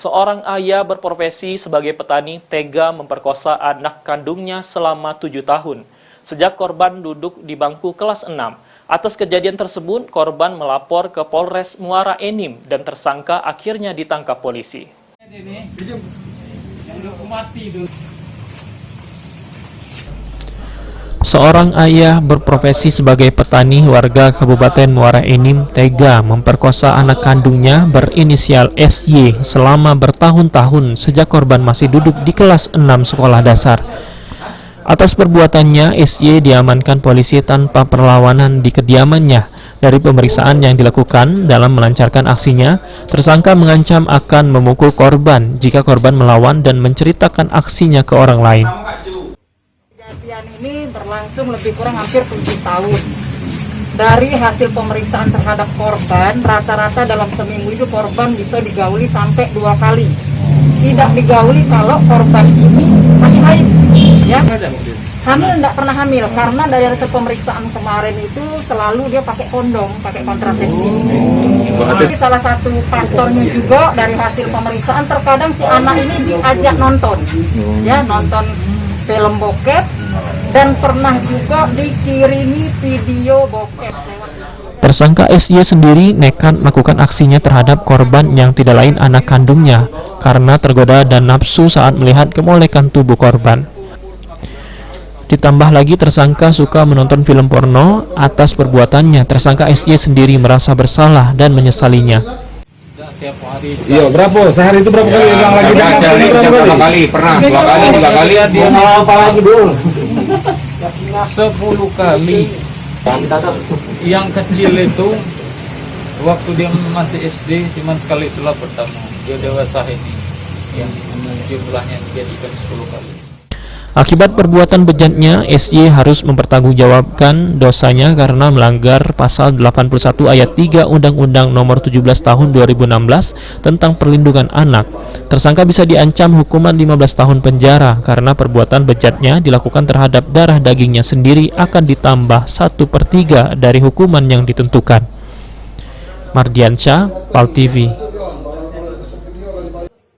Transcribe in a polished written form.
Seorang ayah berprofesi sebagai petani tega memperkosa anak kandungnya selama 7 tahun. Sejak korban duduk di bangku kelas 6. Atas kejadian tersebut, korban melapor ke Polres Muara Enim dan tersangka akhirnya ditangkap polisi. Seorang ayah berprofesi sebagai petani warga Kabupaten Muara Enim tega memperkosa anak kandungnya berinisial SY selama bertahun-tahun sejak korban masih duduk di kelas 6 sekolah dasar. Atas perbuatannya, SY diamankan polisi tanpa perlawanan di kediamannya. Dari pemeriksaan yang dilakukan dalam melancarkan aksinya, tersangka mengancam akan memukul korban jika korban melawan dan menceritakan aksinya ke orang lain. Kejadian ini berlangsung lebih kurang hampir 7 tahun. Dari hasil pemeriksaan terhadap korban, rata-rata dalam seminggu itu korban bisa digauli sampai 2 kali. Tidak digauli kalau korban ini masih haid, ya. Hamil tidak pernah hamil, karena dari hasil pemeriksaan kemarin itu selalu dia pakai kondom, pakai kontrasepsi. Jadi salah satu faktornya juga dari hasil pemeriksaan, terkadang si anak ini diajak nonton, ya, nonton film bokep, dan pernah juga dikirimi video bokep. Tersangka SY sendiri nekat melakukan aksinya terhadap korban yang tidak lain anak kandungnya karena tergoda dan nafsu saat melihat kemolekan tubuh korban. Ditambah lagi tersangka suka menonton film porno. Atas perbuatannya, tersangka SY sendiri merasa bersalah dan menyesalinya. Iya, berapa? Sehari itu berapa kali? Yang lagi berapa kali? Pernah 2 kali, 3 kali ya dia. Apa lagi dulu? 10 kali. Yang kecil itu waktu dia masih SD cuma sekali itulah pertama. Dia dewasa ini yang jumlahnya dijadikan 10 kali. Akibat perbuatan bejatnya, SY harus mempertanggungjawabkan dosanya karena melanggar pasal 81 ayat 3 Undang-Undang Nomor 17 Tahun 2016 tentang perlindungan anak. Tersangka bisa diancam hukuman 15 tahun penjara karena perbuatan bejatnya dilakukan terhadap darah dagingnya sendiri akan ditambah 1/3 dari hukuman yang ditentukan. Mardiansyah, PAL TV.